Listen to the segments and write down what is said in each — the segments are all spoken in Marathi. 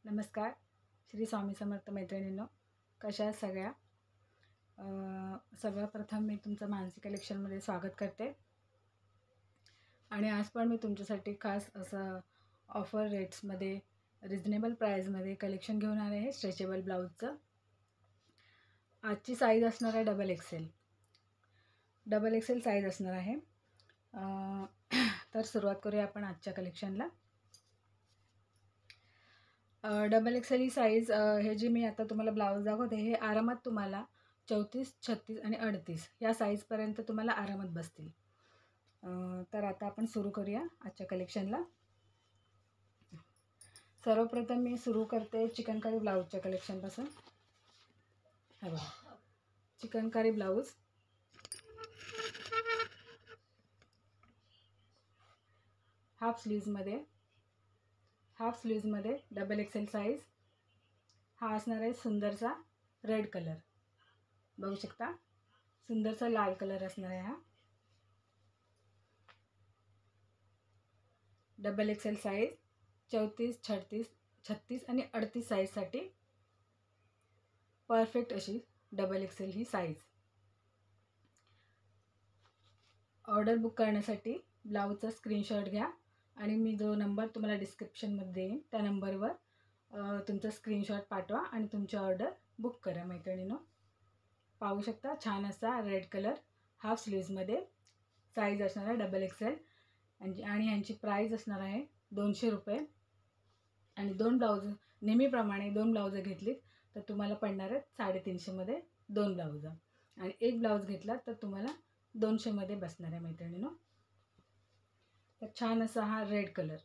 नमस्कार. श्री स्वामी समर्थ मैत्रिणींनो, कशा आहात सगळ्या? सर्वप्रथम मी तुमचं मानसी कलेक्शनमध्ये स्वागत करते. आणि आज पण मी तुमच्यासाठी खास असं ऑफर रेट्समध्ये रिजनेबल प्राईजमध्ये कलेक्शन घेऊन आले आहे स्ट्रेचेबल ब्लाऊजचं. आजची साईज असणार आहे डबल एक्सेल साईज असणार आहे. तर सुरुवात करूया आपण आजच्या कलेक्शनला. डबल एक्सेल ही साईज हे जी मी आता तुम्हाला ब्लाऊज दाखवते हे आरामात तुम्हाला 34, 36 आणि 38 या साईजपर्यंत तुम्हाला आरामात बसतील. तर आता आपण सुरू करूया आजच्या कलेक्शनला. सर्वप्रथम मी सुरू करते चिकनकारी ब्लाऊजच्या कलेक्शनपासून. हा बघा, चिकनकारी ब्लाऊज हाफ स्लीव्जमध्ये डबल एक्सेल साईज. हा असणार आहे सुंदरसा रेड कलर, बघू शकता. सुंदरसा लाल कलर असणार आहे हा. डबल एक्सेल साईज 34, 36 आणि 38 साईजसाठी परफेक्ट अशी डबल एक्सेल ही साईज. ऑर्डर बुक करण्यासाठी ब्लाऊजचा स्क्रीनशॉट घ्या आणि मी जो नंबर तुम्हाला डिस्क्रिप्शनमध्ये देईन त्या नंबरवर तुमचा स्क्रीनशॉट पाठवा आणि तुमची ऑर्डर बुक करा मैत्रिणींनो. पाहू शकता छान असा रेड कलर हाफ स्लीव्जमध्ये साईज असणार आहे डबल एक्सेल आणि यांची प्राईस असणार आहे 200 रुपये. आणि नेहमीप्रमाणे दोन ब्लाऊज घेतलीत तर तुम्हाला पडणार आहेत 350मध्ये 2 ब्लाऊज. आणि एक ब्लाऊज घेतला तर तुम्हाला 200मध्ये बसणार आहे मैत्रिणींनो. तर छान असा हा रेड कलर.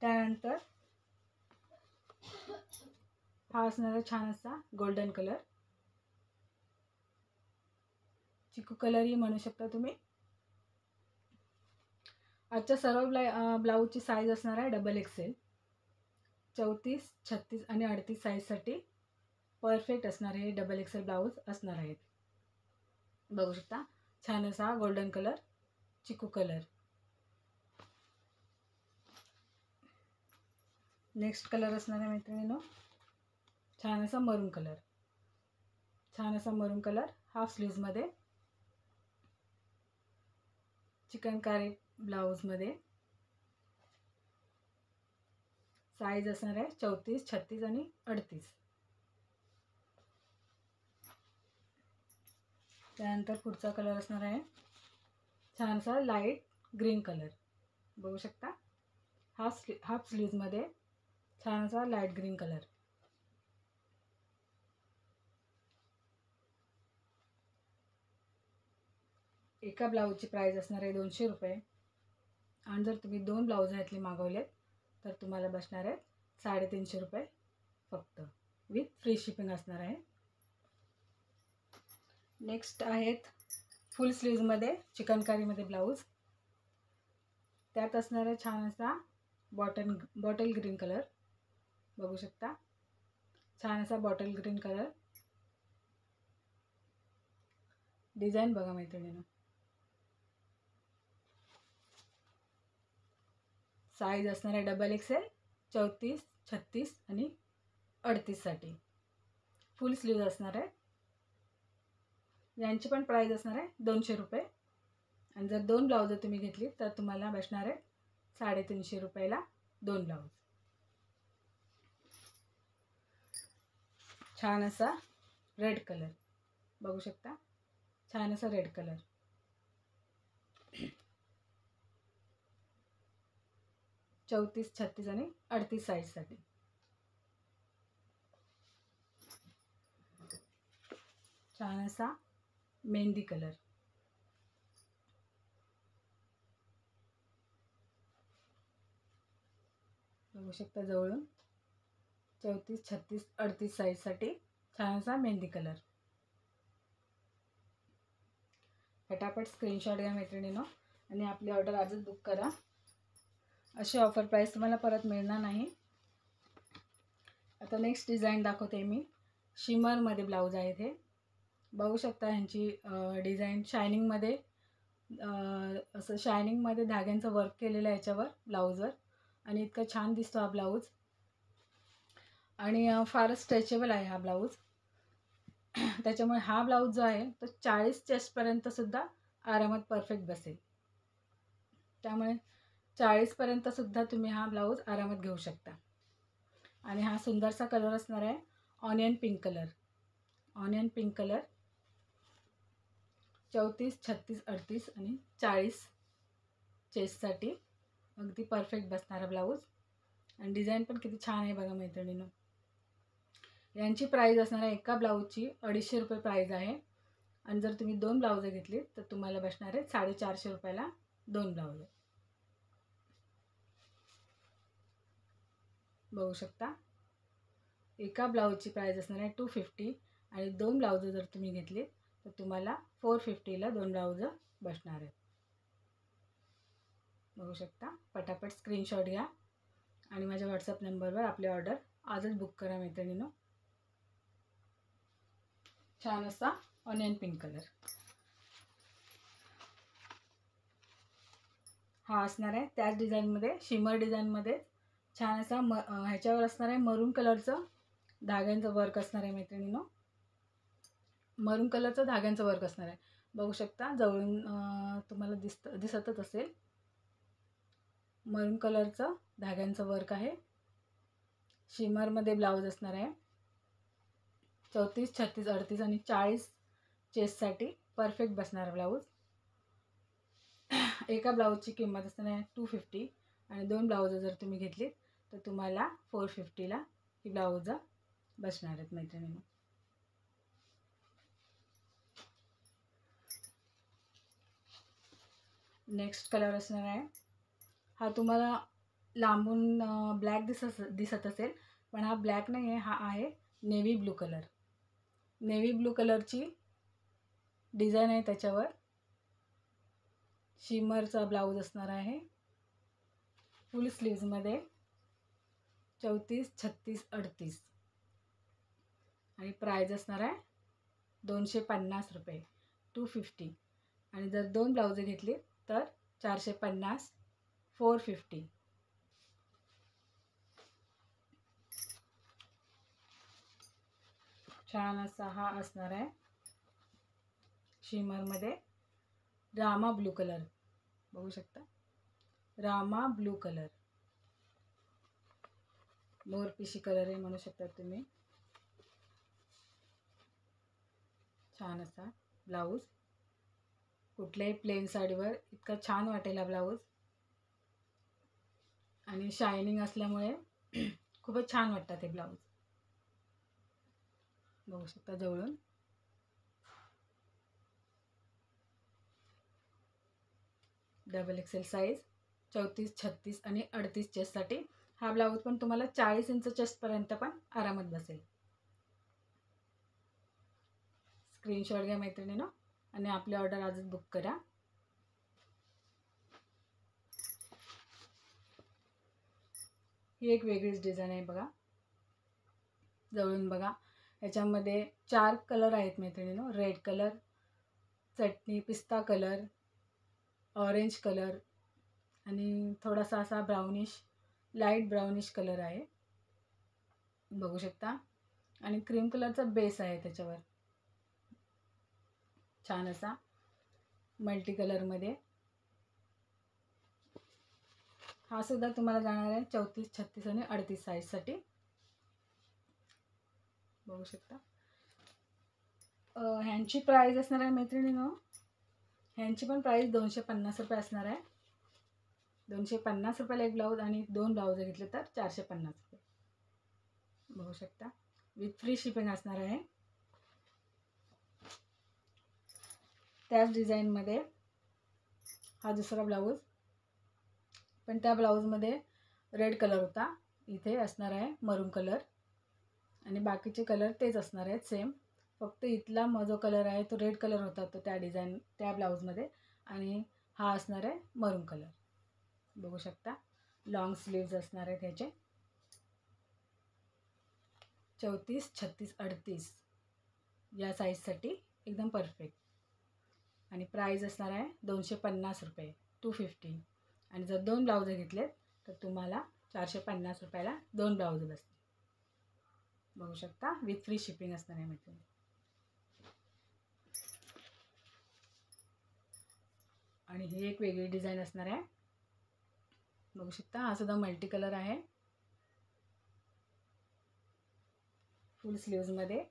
त्यानंतर हा असणारा छान असा गोल्डन कलर, चिकू कलरही म्हणू शकता तुम्ही. आजच्या सर्व ब्लाऊजची साईज असणार आहे डबल एक्सेल. 34, 36 आणि 38 साईजसाठी परफेक्ट असणारे हे डबल एक्सेल ब्लाऊज असणार आहेत. बघू शकता छान असा गोल्डन कलर, चिकू कलर. नेक्स्ट कलर असणार आहे मैत्रिणींनो छान असा मरून कलर हाफ स्लीव्जमध्ये चिकनकारी ब्लाऊजमध्ये. साईज असणार आहे 34, 36 आणि 38. त्यानंतर पुढचा कलर असणार आहे छानसा लाईट ग्रीन कलर, बघू शकता. हाफ स्लीव्जमध्ये छानसा लाईट ग्रीन कलर. एका ब्लाऊजची प्राईस असणार आहे 200 रुपये. आणि जर तुम्ही 2 ब्लाऊज ह्यातले मागवलेत तर तुम्हाला बसणार आहे 350 रुपये फक्त, विथ फ्री शिपिंग असणार आहे. नेक्स्ट आहेत फुल स्लीव्जमध्ये चिकनकारीमध्ये ब्लाऊज. त्यात असणार आहे छान असा बॉटल ग्रीन कलर, बघू शकता. छान असा बॉटल ग्रीन कलर. डिझाईन बघा मैत्रिणींनो. साईज असणार आहे डबल एक्सेल 34, 36 आणि 38 साठी. फुल स्लीव्ज असणार आहे. यांची पण प्राईस असणार आहे 200 रुपये. आणि जर 2 ब्लाऊज तुम्ही घेतली तर तुम्हाला बसणार आहे 350 रुपयाला 2 ब्लाऊज. छान असा रेड कलर, बघू शकता. छान असा रेड कलर. चौतीस, 36 आणि 38 साईजसाठी. छान असा मेहंदी कलर. बघू शकता जवळून. 34, 36, 38 साईजसाठी छान असा मेहंदी कलर. फटाफट स्क्रीनशॉट घ्या मैत्रिणींनो आणि आपली ऑर्डर आजच बुक करा. अशी ऑफर प्राईस तुम्हाला परत मिळणार नाही. आता नेक्स्ट डिझाईन दाखवते मी. शिमरमध्ये ब्लाऊज आहेत हे, बघू शकता. ह्यांची डिझाईन शायनिंगमध्ये असं शायनिंगमध्ये धाग्यांचं वर्क केलेलं आहे याच्यावर ब्लाऊजवर. आणि इतका छान दिसतो हा ब्लाऊज. आणि फारच स्ट्रेचेबल आहे हा ब्लाऊज. त्याच्यामुळे हा ब्लाऊज जो आहे तो 40 चेस्टपर्यंतसुद्धा आरामात परफेक्ट बसेल. त्यामुळे 40पर्यंतसुद्धा तुम्ही हा ब्लाऊज आरामात घेऊ शकता. आणि हा सुंदरसा कलर असणार आहे onion pink colour. Onion pink colour 34, 36, 38 आणि 40 चेस्टसाठी अगदी परफेक्ट बसणारा ब्लाऊज. आणि डिझाईन पण किती छान आहे बघा मैत्रिणींनो. यांची प्राईज असणार आहे एका ब्लाऊजची 250 रुपये प्राईज आहे. आणि जर तुम्ही 2 ब्लाऊज घेतली तर तुम्हाला बसणार आहे 450 रुपयाला 2 ब्लाऊज. बघू शकता एका ब्लाऊजची प्राईज असणार आहे 250 आणि 2 ब्लाऊज जर तुम्ही घेतली तर तुम्हाला 450ला 2 ब्लाऊज बसणार आहेत. बघू शकता. पटापट स्क्रीनशॉट घ्या आणि माझ्या व्हॉट्सअप नंबरवर आपली ऑर्डर आजच बुक करा मैत्रिणींनो. छान असा ऑनियन पिंक कलर हा असणार आहे. त्याच डिझाईनमध्ये शिमर डिझाईनमध्ये छान असा ह्याच्यावर असणार आहे मरून कलरचं धाग्यांचं वर्क असणार आहे मैत्रिणींनो. मरून कलरचं धाग्यांचं वर्क असणार आहे. बघू शकता जवळून तुम्हाला दिसतच असेल. मरून कलरचं धाग्यांचं वर्क आहे. शिमरमध्ये ब्लाऊज असणार आहे. 34, 36, 38 आणि 40 चेस्टसाठी परफेक्ट बसणार ब्लाऊज. एका ब्लाऊजची किंमत असणार आहे 250 आणि 2 ब्लाऊज जर तुम्ही घेतली तर तुम्हाला 450ला ही ब्लाऊज बसणार आहेत मैत्रिणींनो. नेक्स्ट कलर असणार आहे हा तुम्हाला लांबून ब्लॅक दिसत असेल पण हा ब्लॅक नाही आहे. हा आहे navy blue colour. Navy blue कलरची डिझाईन आहे. त्याच्यावर शिमरचा ब्लाऊज असणार आहे फुल स्लीव्जमध्ये 34, 36, 38 आणि प्राईज असणार आहे 250 रुपये 250. आणि जर 2 ब्लाऊज घेतली तर 450 450. छान असा हा असणार आहे शिमरमध्ये रामा ब्लू कलर. बघू शकता रामा ब्लू कलर मोरपिशी कलर आहे म्हणू शकता तुम्ही. छान असा ब्लाऊज कुठल्याही प्लेन साडीवर इतका छान वाटेल हा ब्लाऊज. आणि शायनिंग असल्यामुळे खूपच छान वाटतात हे ब्लाऊज. बघू शकता जवळून. डबल एक्सेल साईज 34, 36 आणि 38 चेस्टसाठी हा ब्लाऊज पण तुम्हाला 40 इंच चेस्टपर्यंत पण आरामात बसेल. स्क्रीनशॉट घ्या मैत्रिणींनो आणि आपली ऑर्डर आजच बुक करा. ही एक वेगळीच डिझाईन आहे बघा. जवळून बघा. याच्यामध्ये 4 कलर आहेत मैत्रिणींनो. रेड कलर, चटणी पिस्ता कलर, ऑरेंज कलर आणि थोडासा असा ब्राउनिश लाईट ब्राउनिश कलर आहे. बघू शकता. आणि क्रीम कलरचा बेस आहे त्याच्यावर. छान असा मल्टी कलरमध्ये हा सुद्धा तुम्हाला जाणार आहे 34, 36 आणि 38 साईजसाठी. बघू शकता. ह्यांची प्राईज असणार आहे मैत्रिणींनो. ह्यांची पण प्राईज 250 रुपये असणार आहे. 250 रुपयाला एक ब्लाऊज आणि 2 ब्लाऊज घेतले तर 450 रुपये. बघू शकता. विथ फ्री शिपिंग असणार आहे. त्याच डिझाईनमध्ये हा दुसरा ब्लाऊज पण त्या ब्लाऊजमध्ये रेड कलर होता. इथे असणार आहे मरून कलर आणि बाकीचे कलर तेच असणार आहेत सेम. फक्त इथला जो कलर आहे तो रेड कलर होता तो त्या ब्लाऊजमध्ये आणि हा असणार आहे मरून कलर. बघू शकता. लॉंग स्लीव्ज असणार आहेत ह्याचे 34, 36, 38 या साईजसाठी एकदम परफेक्ट. आणि प्राईज असणार आहे 250 रुपये 250. आणि जर 2 ब्लाऊज घेतलेत तर तुम्हाला 450 रुपयाला 2 ब्लाऊज बसतील. बघू शकता, विथ फ्री शिपिंग असणार आहे मैत्रिणी. आणि ही एक वेगळी डिझाईन असणार आहे. बघू शकता, हा सुद्धा मल्टी कलर आहे. फुल स्लीव्जमध्ये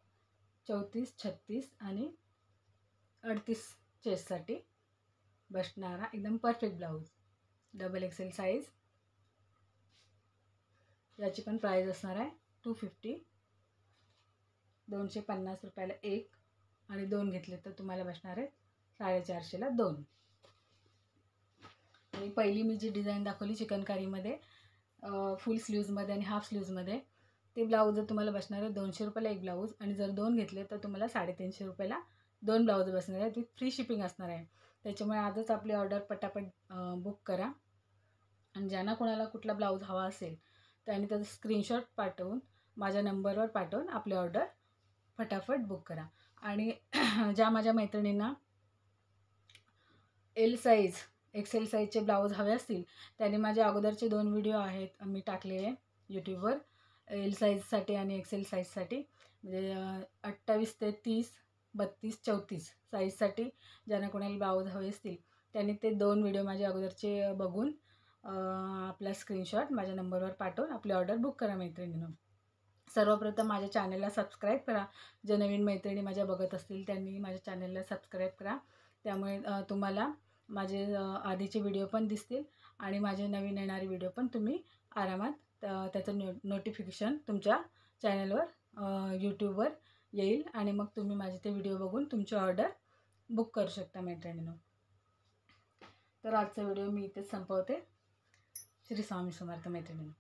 34, 36 आणि 38 चेस्टसाठी बसणारा एकदम perfect blouse. Double XL size. याची पण प्राईस असणार आहे 250. 250 रुपयाला एक आणि 2 घेतले तर तुम्हाला बसणार आहे 450ला 2. आणि पहिली मी जी डिझाईन दाखवली चिकनकारीमध्ये फुल स्लीव्जमध्ये आणि हाफ स्लीव्जमध्ये, ते ब्लाऊज जर तुम्हाला बसणार आहे 200 रुपयाला एक ब्लाऊज आणि जर 2 घेतले तर तुम्हाला 350 रुपयाला 2 ब्लाऊज बसणार आहे. ती फ्री शिपिंग असणार आहे. त्याच्यामुळे आजच आपली ऑर्डर पटापट बुक करा. आणि ज्यांना कोणाला कुठला ब्लाऊज हवा असेल त्यांनी त्याचा स्क्रीनशॉट पाठवून माझ्या नंबरवर पाठवून आपली ऑर्डर फटाफट बुक करा. आणि ज्या माझ्या मैत्रिणींना एल साईज, एक्सेल साईजचे ब्लाऊज हवे असतील त्यांनी माझे अगोदरचे 2 व्हिडिओ आहेत मी टाकलेले यूट्यूबवर, एल साईजसाठी आणि एक्सेल साईजसाठी. म्हणजे 28 ते 30, 32, 34 साईजसाठी ज्यांना कोणाला ब्लाऊज हवे असतील त्यांनी ते 2 व्हिडिओ माझे अगोदरचे बघून आपला स्क्रीनशॉट माझ्या नंबरवर पाठवून आपली ऑर्डर बुक करा मैत्रिणींनो. सर्वप्रथम माझ्या चॅनलला सबस्क्राईब करा. जे नवीन मैत्रिणी माझ्या बघत असतील त्यांनी माझ्या चॅनलला सबस्क्राईब करा. त्यामुळे तुम्हाला माझे आधीचे व्हिडिओ पण दिसतील आणि माझे नवीन येणारे व्हिडिओ पण तुम्ही आरामात त्याचं नोटिफिकेशन तुमच्या चॅनलवर यूट्यूबवर येईल आणि मग तुम्ही माझे ते व्हिडिओ बघून तुमची ऑर्डर बुक करू शकता मैत्रिणींनो. तर आजचा व्हिडिओ मी इथेच संपवते. श्री स्वामी समर्थ मैत्रिणींनो.